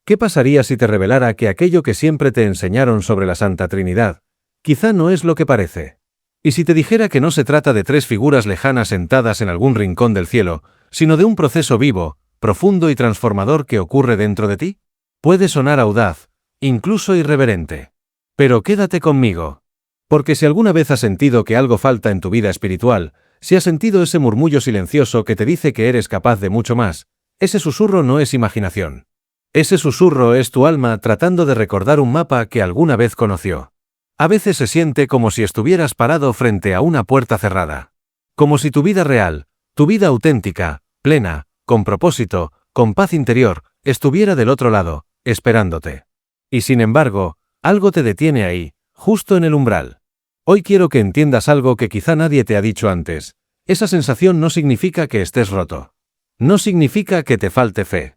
¿Qué pasaría si te revelara que aquello que siempre te enseñaron sobre la Santa Trinidad, quizá no es lo que parece? ¿Y si te dijera que no se trata de tres figuras lejanas sentadas en algún rincón del cielo, sino de un proceso vivo, profundo y transformador que ocurre dentro de ti? Puede sonar audaz, incluso irreverente. Pero quédate conmigo. Porque si alguna vez has sentido que algo falta en tu vida espiritual, si has sentido ese murmullo silencioso que te dice que eres capaz de mucho más, ese susurro no es imaginación. Ese susurro es tu alma tratando de recordar un mapa que alguna vez conoció. A veces se siente como si estuvieras parado frente a una puerta cerrada. Como si tu vida real, tu vida auténtica, plena, con propósito, con paz interior, estuviera del otro lado, esperándote. Y sin embargo, algo te detiene ahí, justo en el umbral. Hoy quiero que entiendas algo que quizá nadie te ha dicho antes. Esa sensación no significa que estés roto. No significa que te falte fe.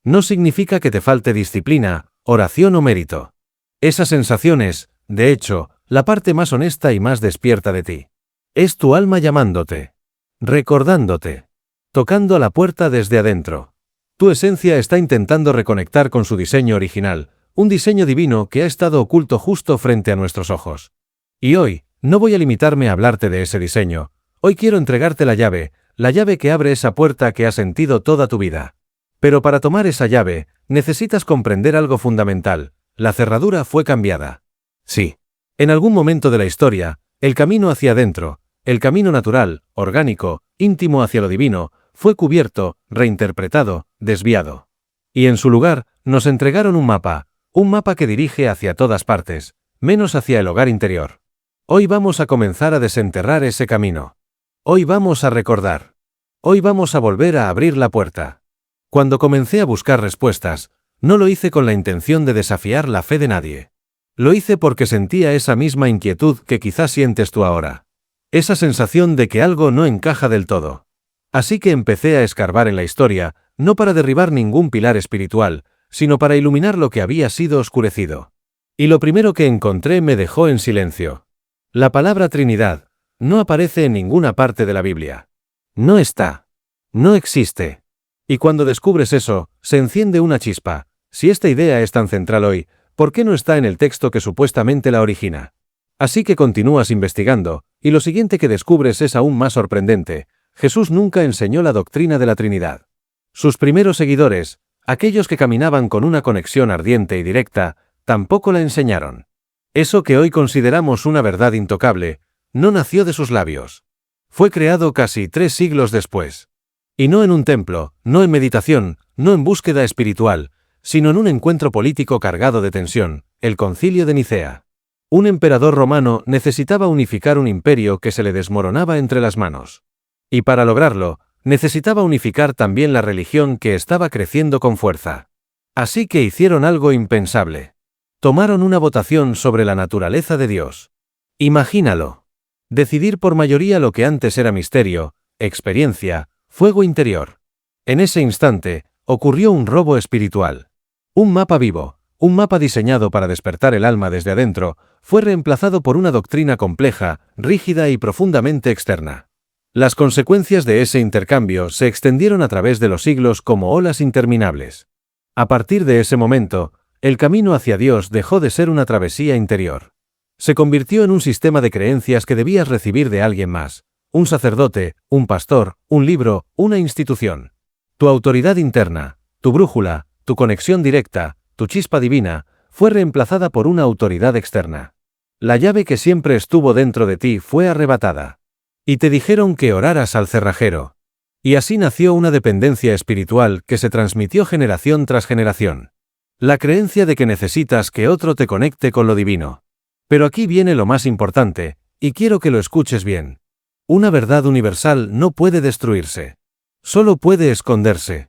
No significa que te falte disciplina, oración o mérito. Esa sensación es, de hecho, la parte más honesta y más despierta de ti. Es tu alma llamándote, recordándote, tocando a la puerta desde adentro. Tu esencia está intentando reconectar con su diseño original, un diseño divino que ha estado oculto justo frente a nuestros ojos. Y hoy, no voy a limitarme a hablarte de ese diseño. Hoy quiero entregarte la llave que abre esa puerta que has sentido toda tu vida. Pero para tomar esa llave, necesitas comprender algo fundamental. La cerradura fue cambiada. Sí. En algún momento de la historia, el camino hacia adentro, el camino natural, orgánico, íntimo hacia lo divino, fue cubierto, reinterpretado, desviado. Y en su lugar, nos entregaron un mapa que dirige hacia todas partes, menos hacia el hogar interior. Hoy vamos a comenzar a desenterrar ese camino. Hoy vamos a recordar. Hoy vamos a volver a abrir la puerta. Cuando comencé a buscar respuestas, no lo hice con la intención de desafiar la fe de nadie. Lo hice porque sentía esa misma inquietud que quizás sientes tú ahora. Esa sensación de que algo no encaja del todo. Así que empecé a escarbar en la historia, no para derribar ningún pilar espiritual, sino para iluminar lo que había sido oscurecido. Y lo primero que encontré me dejó en silencio. La palabra Trinidad no aparece en ninguna parte de la Biblia. No está. No existe. Y cuando descubres eso, se enciende una chispa. Si esta idea es tan central hoy, ¿por qué no está en el texto que supuestamente la origina? Así que continúas investigando, y lo siguiente que descubres es aún más sorprendente. Jesús nunca enseñó la doctrina de la Trinidad. Sus primeros seguidores, aquellos que caminaban con una conexión ardiente y directa, tampoco la enseñaron. Eso que hoy consideramos una verdad intocable, no nació de sus labios. Fue creado casi 3 siglos después. Y no en un templo, no en meditación, no en búsqueda espiritual, sino en un encuentro político cargado de tensión, el Concilio de Nicea. Un emperador romano necesitaba unificar un imperio que se le desmoronaba entre las manos. Y para lograrlo, necesitaba unificar también la religión que estaba creciendo con fuerza. Así que hicieron algo impensable. Tomaron una votación sobre la naturaleza de Dios. Imagínalo. Decidir por mayoría lo que antes era misterio, experiencia, fuego interior. En ese instante, ocurrió un robo espiritual. Un mapa vivo, un mapa diseñado para despertar el alma desde adentro, fue reemplazado por una doctrina compleja, rígida y profundamente externa. Las consecuencias de ese intercambio se extendieron a través de los siglos como olas interminables. A partir de ese momento, el camino hacia Dios dejó de ser una travesía interior. Se convirtió en un sistema de creencias que debías recibir de alguien más, un sacerdote, un pastor, un libro, una institución. Tu autoridad interna, tu brújula, tu conexión directa, tu chispa divina, fue reemplazada por una autoridad externa. La llave que siempre estuvo dentro de ti fue arrebatada. Y te dijeron que oraras al cerrajero. Y así nació una dependencia espiritual que se transmitió generación tras generación. La creencia de que necesitas que otro te conecte con lo divino. Pero aquí viene lo más importante, y quiero que lo escuches bien. Una verdad universal no puede destruirse. Solo puede esconderse.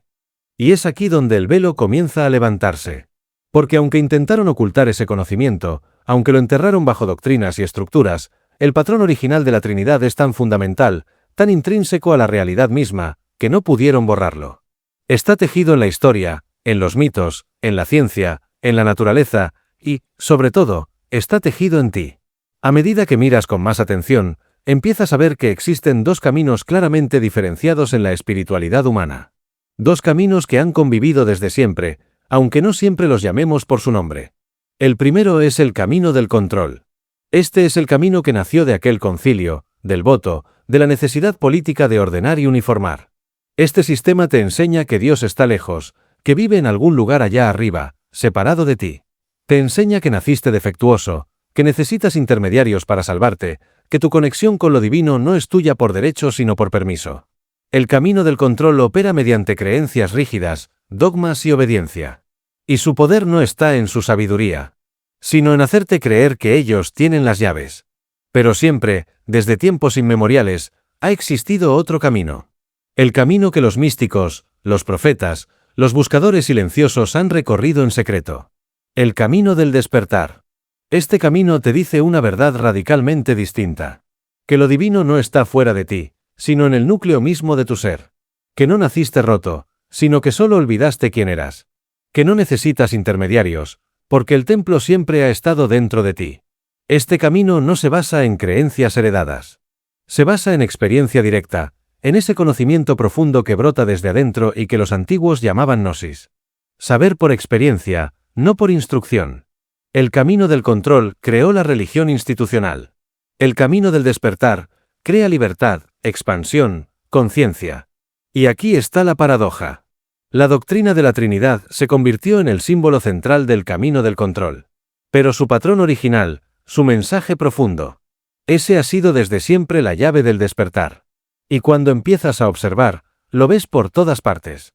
Y es aquí donde el velo comienza a levantarse. Porque aunque intentaron ocultar ese conocimiento, aunque lo enterraron bajo doctrinas y estructuras, el patrón original de la Trinidad es tan fundamental, tan intrínseco a la realidad misma, que no pudieron borrarlo. Está tejido en la historia, en los mitos, en la ciencia, en la naturaleza, y, sobre todo, está tejido en ti. A medida que miras con más atención, empiezas a ver que existen 2 caminos claramente diferenciados en la espiritualidad humana. 2 caminos que han convivido desde siempre, aunque no siempre los llamemos por su nombre. El primero es el camino del control. Este es el camino que nació de aquel concilio, del voto, de la necesidad política de ordenar y uniformar. Este sistema te enseña que Dios está lejos, que vive en algún lugar allá arriba, separado de ti. Te enseña que naciste defectuoso, que necesitas intermediarios para salvarte, que tu conexión con lo divino no es tuya por derecho sino por permiso. El camino del control opera mediante creencias rígidas, dogmas y obediencia. Y su poder no está en su sabiduría, sino en hacerte creer que ellos tienen las llaves. Pero siempre, desde tiempos inmemoriales, ha existido otro camino. El camino que los místicos, los profetas, los buscadores silenciosos han recorrido en secreto. El camino del despertar. Este camino te dice una verdad radicalmente distinta. Que lo divino no está fuera de ti, sino en el núcleo mismo de tu ser. Que no naciste roto, sino que solo olvidaste quién eras. Que no necesitas intermediarios, porque el templo siempre ha estado dentro de ti. Este camino no se basa en creencias heredadas. Se basa en experiencia directa, en ese conocimiento profundo que brota desde adentro y que los antiguos llamaban gnosis. Saber por experiencia, no por instrucción. El camino del control creó la religión institucional. El camino del despertar crea libertad, expansión, conciencia. Y aquí está la paradoja. La doctrina de la Trinidad se convirtió en el símbolo central del camino del control. Pero su patrón original, su mensaje profundo, ese ha sido desde siempre la llave del despertar. Y cuando empiezas a observar, lo ves por todas partes.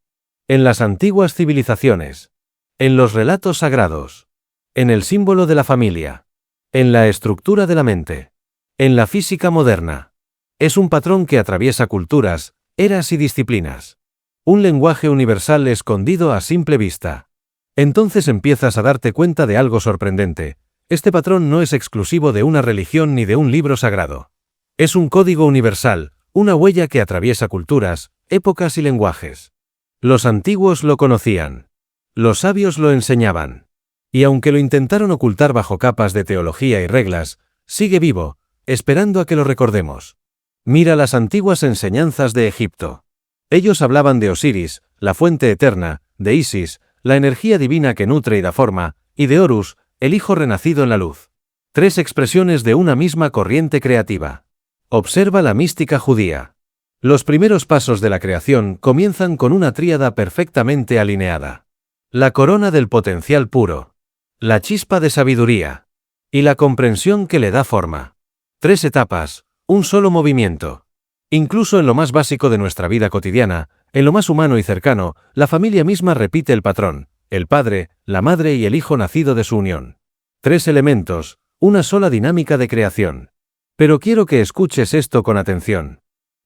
En las antiguas civilizaciones, en los relatos sagrados, en el símbolo de la familia, en la estructura de la mente, en la física moderna. Es un patrón que atraviesa culturas, eras y disciplinas. Un lenguaje universal escondido a simple vista. Entonces empiezas a darte cuenta de algo sorprendente. Este patrón no es exclusivo de una religión ni de un libro sagrado. Es un código universal, una huella que atraviesa culturas, épocas y lenguajes. Los antiguos lo conocían. Los sabios lo enseñaban. Y aunque lo intentaron ocultar bajo capas de teología y reglas, sigue vivo, esperando a que lo recordemos. Mira las antiguas enseñanzas de Egipto. Ellos hablaban de Osiris, la fuente eterna, de Isis, la energía divina que nutre y da forma, y de Horus, el hijo renacido en la luz. 3 expresiones de una misma corriente creativa. Observa la mística judía. Los primeros pasos de la creación comienzan con una tríada perfectamente alineada. La corona del potencial puro. La chispa de sabiduría. Y la comprensión que le da forma. 3 etapas, un solo movimiento. Incluso en lo más básico de nuestra vida cotidiana, en lo más humano y cercano, la familia misma repite el patrón, el padre, la madre y el hijo nacido de su unión. 3 elementos, una sola dinámica de creación. Pero quiero que escuches esto con atención.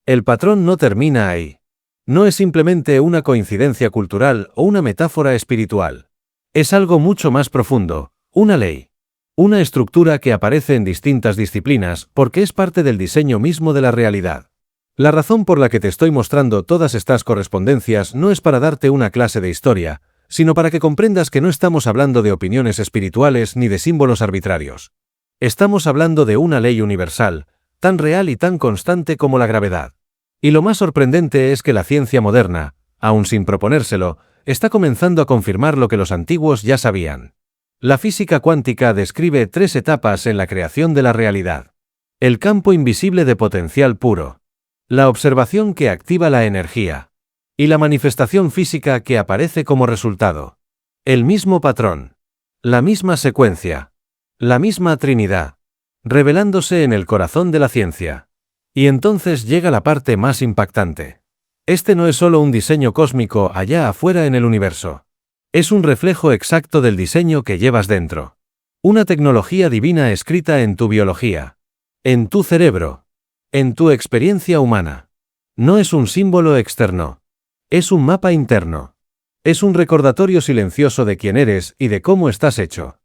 El patrón no termina ahí. No es simplemente una coincidencia cultural o una metáfora espiritual. Es algo mucho más profundo, una ley. Una estructura que aparece en distintas disciplinas porque es parte del diseño mismo de la realidad. La razón por la que te estoy mostrando todas estas correspondencias no es para darte una clase de historia, sino para que comprendas que no estamos hablando de opiniones espirituales ni de símbolos arbitrarios. Estamos hablando de una ley universal, tan real y tan constante como la gravedad. Y lo más sorprendente es que la ciencia moderna, aun sin proponérselo, está comenzando a confirmar lo que los antiguos ya sabían. La física cuántica describe 3 etapas en la creación de la realidad. El campo invisible de potencial puro. La observación que activa la energía. Y la manifestación física que aparece como resultado. El mismo patrón. La misma secuencia. La misma Trinidad. Revelándose en el corazón de la ciencia. Y entonces llega la parte más impactante. Este no es solo un diseño cósmico allá afuera en el universo. Es un reflejo exacto del diseño que llevas dentro. Una tecnología divina escrita en tu biología. En tu cerebro. En tu experiencia humana. No es un símbolo externo. Es un mapa interno. Es un recordatorio silencioso de quién eres y de cómo estás hecho.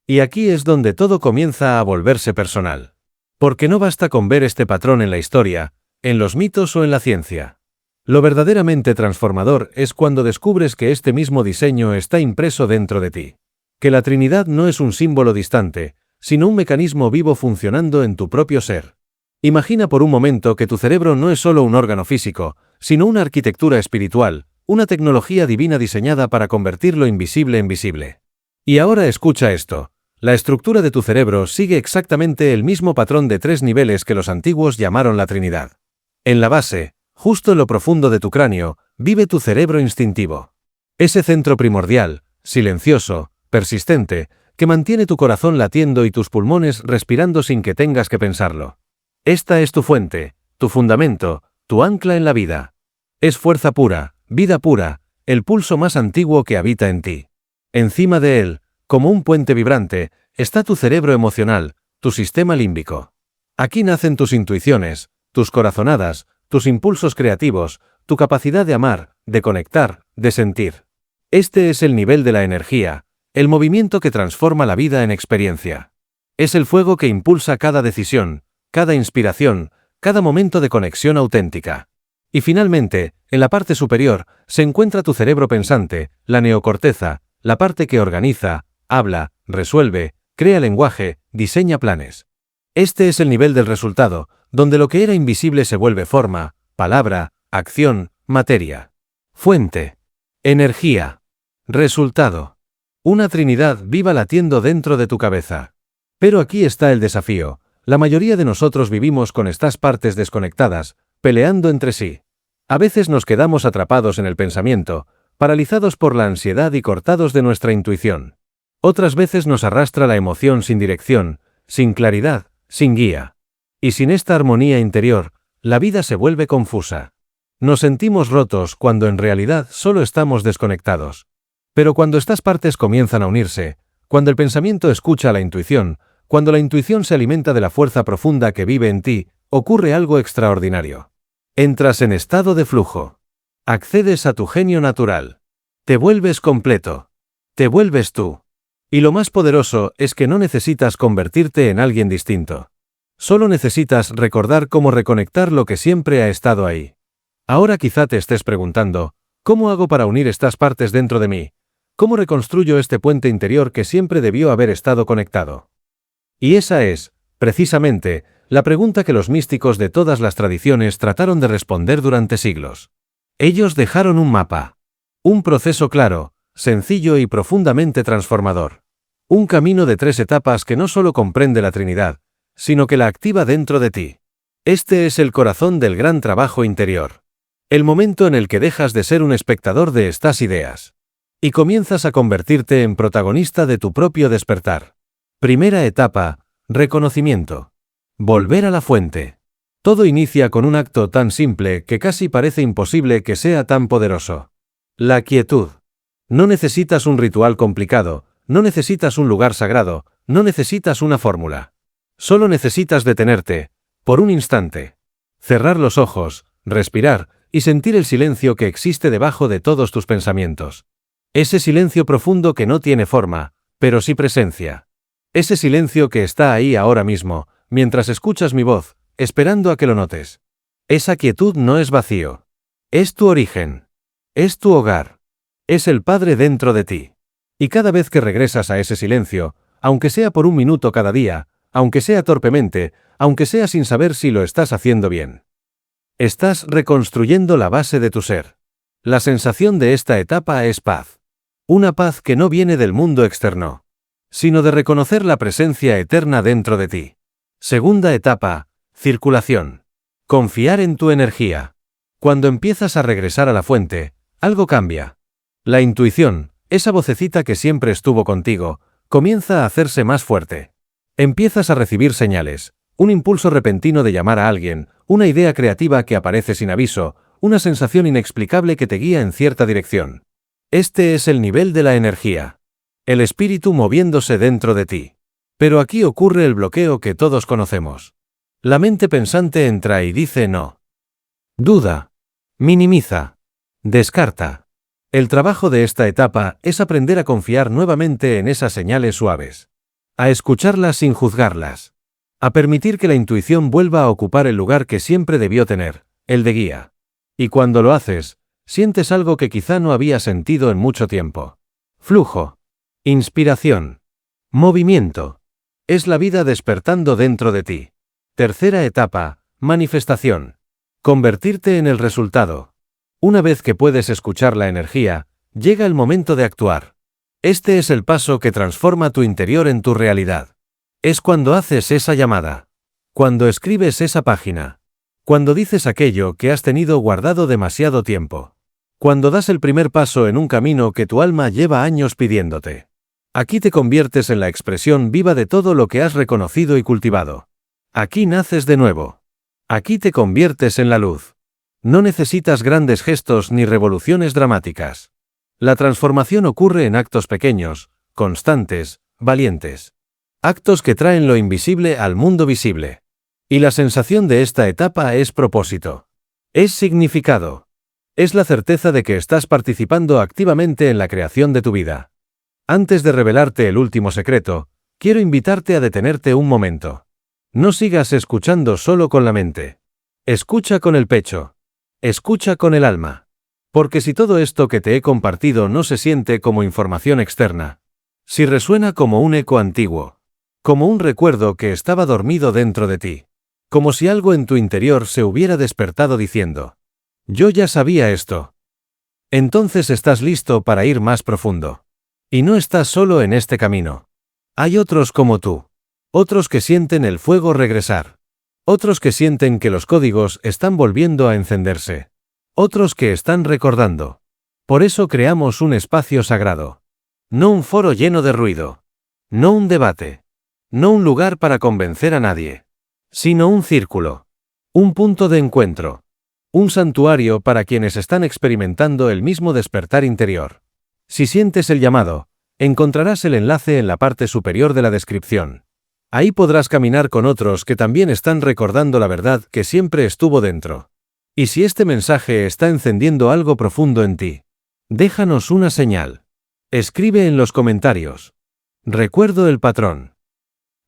Y aquí es donde todo comienza a volverse personal. Porque no basta con ver este patrón en la historia, en los mitos o en la ciencia. Lo verdaderamente transformador es cuando descubres que este mismo diseño está impreso dentro de ti. Que la Trinidad no es un símbolo distante, sino un mecanismo vivo funcionando en tu propio ser. Imagina por un momento que tu cerebro no es solo un órgano físico, sino una arquitectura espiritual, una tecnología divina diseñada para convertir lo invisible en visible. Y ahora escucha esto. La estructura de tu cerebro sigue exactamente el mismo patrón de 3 niveles que los antiguos llamaron la Trinidad. En la base, justo en lo profundo de tu cráneo, vive tu cerebro instintivo. Ese centro primordial, silencioso, persistente, que mantiene tu corazón latiendo y tus pulmones respirando sin que tengas que pensarlo. Esta es tu fuente, tu fundamento, tu ancla en la vida. Es fuerza pura, vida pura, el pulso más antiguo que habita en ti. Encima de él, como un puente vibrante, está tu cerebro emocional, tu sistema límbico. Aquí nacen tus intuiciones, tus corazonadas, tus impulsos creativos, tu capacidad de amar, de conectar, de sentir. Este es el nivel de la energía, el movimiento que transforma la vida en experiencia. Es el fuego que impulsa cada decisión, cada inspiración, cada momento de conexión auténtica. Y finalmente, en la parte superior, se encuentra tu cerebro pensante, la neocorteza, la parte que organiza, habla, resuelve, crea lenguaje, diseña planes. Este es el nivel del resultado, donde lo que era invisible se vuelve forma, palabra, acción, materia. Fuente. Energía. Resultado. Una trinidad viva latiendo dentro de tu cabeza. Pero aquí está el desafío. La mayoría de nosotros vivimos con estas partes desconectadas, peleando entre sí. A veces nos quedamos atrapados en el pensamiento, paralizados por la ansiedad y cortados de nuestra intuición. Otras veces nos arrastra la emoción sin dirección, sin claridad, sin guía. Y sin esta armonía interior, la vida se vuelve confusa. Nos sentimos rotos cuando en realidad solo estamos desconectados. Pero cuando estas partes comienzan a unirse, cuando el pensamiento escucha a la intuición, cuando la intuición se alimenta de la fuerza profunda que vive en ti, ocurre algo extraordinario. Entras en estado de flujo. Accedes a tu genio natural. Te vuelves completo. Te vuelves tú. Y lo más poderoso es que no necesitas convertirte en alguien distinto. Solo necesitas recordar cómo reconectar lo que siempre ha estado ahí. Ahora quizá te estés preguntando, ¿cómo hago para unir estas partes dentro de mí? ¿Cómo reconstruyo este puente interior que siempre debió haber estado conectado? Y esa es, precisamente, la pregunta que los místicos de todas las tradiciones trataron de responder durante siglos. Ellos dejaron un mapa. Un proceso claro, sencillo y profundamente transformador. Un camino de 3 etapas que no solo comprende la Trinidad, sino que la activa dentro de ti. Este es el corazón del gran trabajo interior. El momento en el que dejas de ser un espectador de estas ideas. Y comienzas a convertirte en protagonista de tu propio despertar. Primera etapa, reconocimiento. Volver a la fuente. Todo inicia con un acto tan simple que casi parece imposible que sea tan poderoso. La quietud. No necesitas un ritual complicado, no necesitas un lugar sagrado, no necesitas una fórmula. Solo necesitas detenerte, por un instante. Cerrar los ojos, respirar, y sentir el silencio que existe debajo de todos tus pensamientos. Ese silencio profundo que no tiene forma, pero sí presencia. Ese silencio que está ahí ahora mismo, mientras escuchas mi voz, esperando a que lo notes. Esa quietud no es vacío. Es tu origen. Es tu hogar. Es el Padre dentro de ti. Y cada vez que regresas a ese silencio, aunque sea por un minuto cada día, aunque sea torpemente, aunque sea sin saber si lo estás haciendo bien, estás reconstruyendo la base de tu ser. La sensación de esta etapa es paz. Una paz que no viene del mundo externo, sino de reconocer la presencia eterna dentro de ti. Segunda etapa, circulación. Confiar en tu energía. Cuando empiezas a regresar a la fuente, algo cambia. La intuición, esa vocecita que siempre estuvo contigo, comienza a hacerse más fuerte. Empiezas a recibir señales, un impulso repentino de llamar a alguien, una idea creativa que aparece sin aviso, una sensación inexplicable que te guía en cierta dirección. Este es el nivel de la energía. El espíritu moviéndose dentro de ti. Pero aquí ocurre el bloqueo que todos conocemos. La mente pensante entra y dice no. Duda. Minimiza. Descarta. El trabajo de esta etapa es aprender a confiar nuevamente en esas señales suaves. A escucharlas sin juzgarlas. A permitir que la intuición vuelva a ocupar el lugar que siempre debió tener, el de guía. Y cuando lo haces, sientes algo que quizá no habías sentido en mucho tiempo. Flujo. Inspiración. Movimiento. Es la vida despertando dentro de ti. Tercera etapa, manifestación. Convertirte en el resultado. Una vez que puedes escuchar la energía, llega el momento de actuar. Este es el paso que transforma tu interior en tu realidad. Es cuando haces esa llamada. Cuando escribes esa página. Cuando dices aquello que has tenido guardado demasiado tiempo. Cuando das el primer paso en un camino que tu alma lleva años pidiéndote. Aquí te conviertes en la expresión viva de todo lo que has reconocido y cultivado. Aquí naces de nuevo. Aquí te conviertes en la luz. No necesitas grandes gestos ni revoluciones dramáticas. La transformación ocurre en actos pequeños, constantes, valientes. Actos que traen lo invisible al mundo visible. Y la sensación de esta etapa es propósito. Es significado. Es la certeza de que estás participando activamente en la creación de tu vida. Antes de revelarte el último secreto, quiero invitarte a detenerte un momento. No sigas escuchando solo con la mente. Escucha con el pecho. Escucha con el alma. Porque si todo esto que te he compartido no se siente como información externa, si resuena como un eco antiguo, como un recuerdo que estaba dormido dentro de ti, como si algo en tu interior se hubiera despertado diciendo, yo ya sabía esto. Entonces estás listo para ir más profundo. Y no estás solo en este camino. Hay otros como tú. Otros que sienten el fuego regresar. Otros que sienten que los códigos están volviendo a encenderse. Otros que están recordando. Por eso creamos un espacio sagrado. No un foro lleno de ruido. No un debate. No un lugar para convencer a nadie. Sino un círculo. Un punto de encuentro. Un santuario para quienes están experimentando el mismo despertar interior. Si sientes el llamado, encontrarás el enlace en la parte superior de la descripción. Ahí podrás caminar con otros que también están recordando la verdad que siempre estuvo dentro. Y si este mensaje está encendiendo algo profundo en ti, déjanos una señal. Escribe en los comentarios. Recuerdo el patrón.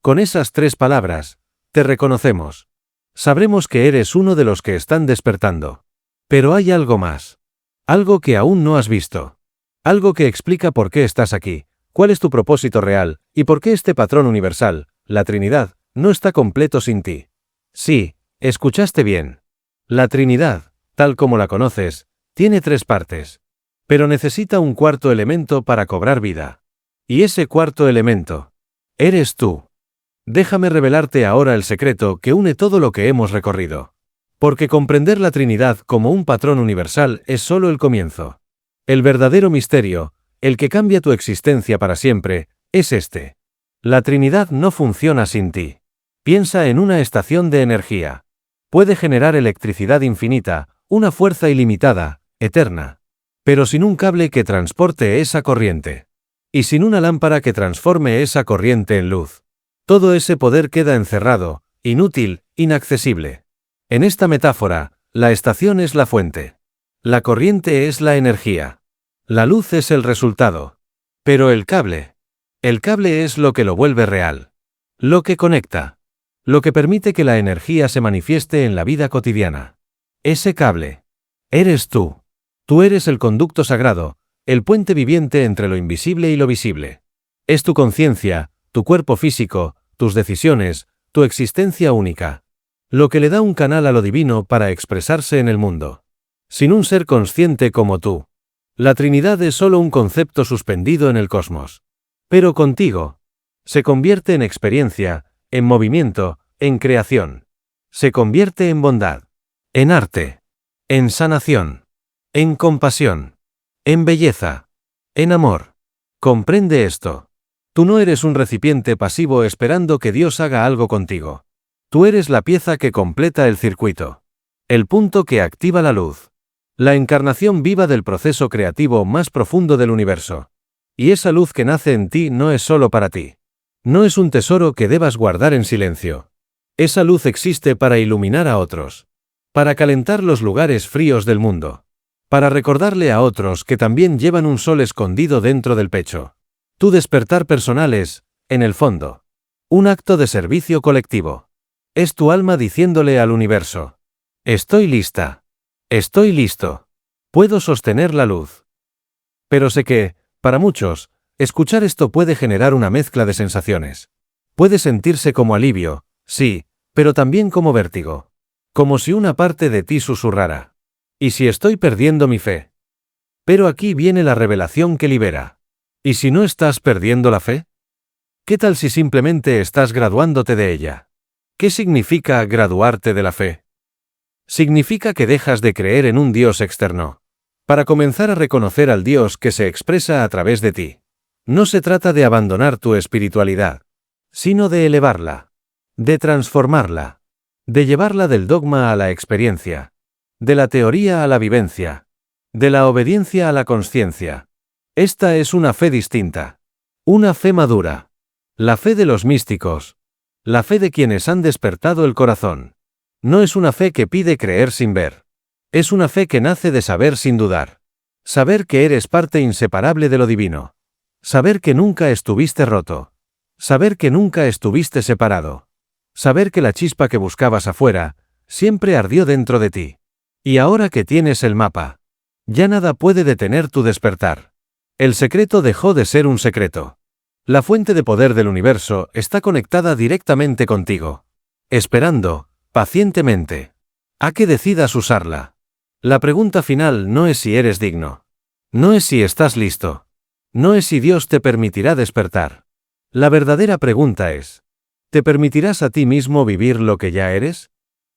Con esas 3 palabras, te reconocemos. Sabremos que eres uno de los que están despertando. Pero hay algo más. Algo que aún no has visto. Algo que explica por qué estás aquí, cuál es tu propósito real, y por qué este patrón universal, la Trinidad, no está completo sin ti. Sí, escuchaste bien. La Trinidad, tal como la conoces, tiene 3 partes. Pero necesita un cuarto elemento para cobrar vida. Y ese cuarto elemento, eres tú. Déjame revelarte ahora el secreto que une todo lo que hemos recorrido. Porque comprender la Trinidad como un patrón universal es solo el comienzo. El verdadero misterio, el que cambia tu existencia para siempre, es este. La Trinidad no funciona sin ti. Piensa en una estación de energía. Puede generar electricidad infinita, una fuerza ilimitada, eterna. Pero sin un cable que transporte esa corriente. Y sin una lámpara que transforme esa corriente en luz. Todo ese poder queda encerrado, inútil, inaccesible. En esta metáfora, la estación es la fuente. La corriente es la energía. La luz es el resultado. Pero el cable es lo que lo vuelve real. Lo que conecta. Lo que permite que la energía se manifieste en la vida cotidiana. Ese cable. Eres tú. Tú eres el conducto sagrado, el puente viviente entre lo invisible y lo visible. Es tu conciencia, tu cuerpo físico, tus decisiones, tu existencia única. Lo que le da un canal a lo divino para expresarse en el mundo. Sin un ser consciente como tú. La Trinidad es solo un concepto suspendido en el cosmos. Pero contigo, se convierte en experiencia, en movimiento, en creación. Se convierte en bondad, en arte, en sanación, en compasión, en belleza, en amor. Comprende esto. Tú no eres un recipiente pasivo esperando que Dios haga algo contigo. Tú eres la pieza que completa el circuito. El punto que activa la luz. La encarnación viva del proceso creativo más profundo del universo. Y esa luz que nace en ti no es solo para ti. No es un tesoro que debas guardar en silencio. Esa luz existe para iluminar a otros. Para calentar los lugares fríos del mundo. Para recordarle a otros que también llevan un sol escondido dentro del pecho. Tu despertar personal es, en el fondo, un acto de servicio colectivo. Es tu alma diciéndole al universo: estoy lista. Estoy listo. Puedo sostener la luz. Pero sé que, para muchos, escuchar esto puede generar una mezcla de sensaciones. Puede sentirse como alivio, sí, pero también como vértigo. Como si una parte de ti susurrara: ¿Y si estoy perdiendo mi fe? Pero aquí viene la revelación que libera. ¿Y si no estás perdiendo la fe? ¿Qué tal si simplemente estás graduándote de ella? ¿Qué significa graduarte de la fe? Significa que dejas de creer en un Dios externo, para comenzar a reconocer al Dios que se expresa a través de ti. No se trata de abandonar tu espiritualidad, sino de elevarla, de transformarla, de llevarla del dogma a la experiencia, de la teoría a la vivencia, de la obediencia a la consciencia. Esta es una fe distinta, una fe madura, la fe de los místicos, la fe de quienes han despertado el corazón. No es una fe que pide creer sin ver. Es una fe que nace de saber sin dudar. Saber que eres parte inseparable de lo divino. Saber que nunca estuviste roto. Saber que nunca estuviste separado. Saber que la chispa que buscabas afuera, siempre ardió dentro de ti. Y ahora que tienes el mapa, ya nada puede detener tu despertar. El secreto dejó de ser un secreto. La fuente de poder del universo está conectada directamente contigo, esperando, pacientemente, a que decidas usarla. La pregunta final no es si eres digno. No es si estás listo. No es si Dios te permitirá despertar. La verdadera pregunta es, ¿te permitirás a ti mismo vivir lo que ya eres?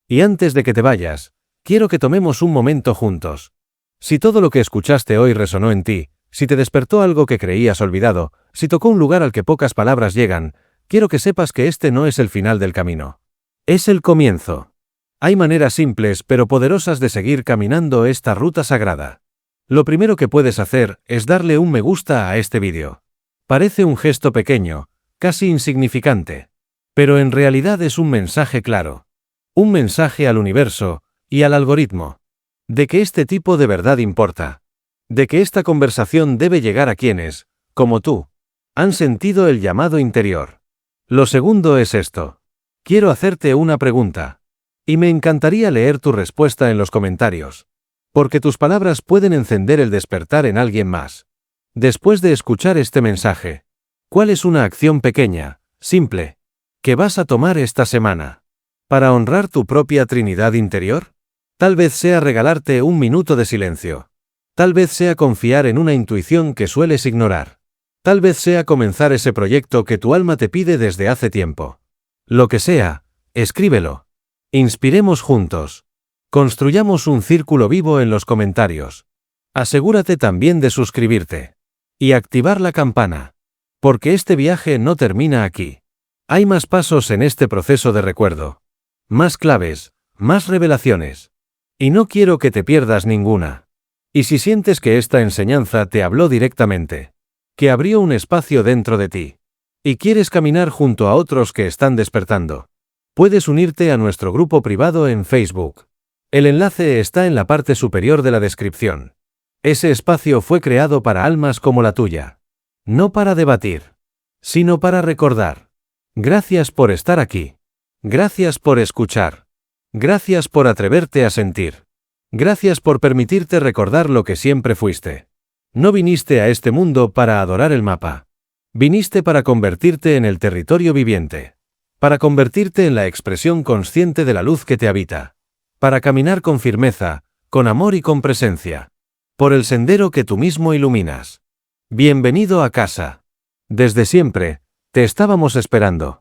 Y antes de que te vayas, quiero que tomemos un momento juntos. Si todo lo que escuchaste hoy resonó en ti, si te despertó algo que creías olvidado, si tocó un lugar al que pocas palabras llegan, quiero que sepas que este no es el final del camino. Es el comienzo. Hay maneras simples pero poderosas de seguir caminando esta ruta sagrada. Lo primero que puedes hacer es darle un me gusta a este vídeo. Parece un gesto pequeño, casi insignificante. Pero en realidad es un mensaje claro. Un mensaje al universo y al algoritmo. De que este tipo de verdad importa. De que esta conversación debe llegar a quienes, como tú, han sentido el llamado interior. Lo segundo es esto. Quiero hacerte una pregunta. Y me encantaría leer tu respuesta en los comentarios. Porque tus palabras pueden encender el despertar en alguien más. Después de escuchar este mensaje, ¿cuál es una acción pequeña, simple, que vas a tomar esta semana para honrar tu propia Trinidad interior? Tal vez sea regalarte un minuto de silencio. Tal vez sea confiar en una intuición que sueles ignorar. Tal vez sea comenzar ese proyecto que tu alma te pide desde hace tiempo. Lo que sea, escríbelo. Inspiremos juntos. Construyamos un círculo vivo en los comentarios. Asegúrate también de suscribirte. Y activar la campana. Porque este viaje no termina aquí. Hay más pasos en este proceso de recuerdo. Más claves, más revelaciones. Y no quiero que te pierdas ninguna. Y si sientes que esta enseñanza te habló directamente, que abrió un espacio dentro de ti, y quieres caminar junto a otros que están despertando, puedes unirte a nuestro grupo privado en Facebook. El enlace está en la parte superior de la descripción. Ese espacio fue creado para almas como la tuya. No para debatir, sino para recordar. Gracias por estar aquí. Gracias por escuchar. Gracias por atreverte a sentir. Gracias por permitirte recordar lo que siempre fuiste. No viniste a este mundo para adorar el mapa. Viniste para convertirte en el territorio viviente. Para convertirte en la expresión consciente de la luz que te habita. Para caminar con firmeza, con amor y con presencia. Por el sendero que tú mismo iluminas. Bienvenido a casa. Desde siempre, te estábamos esperando.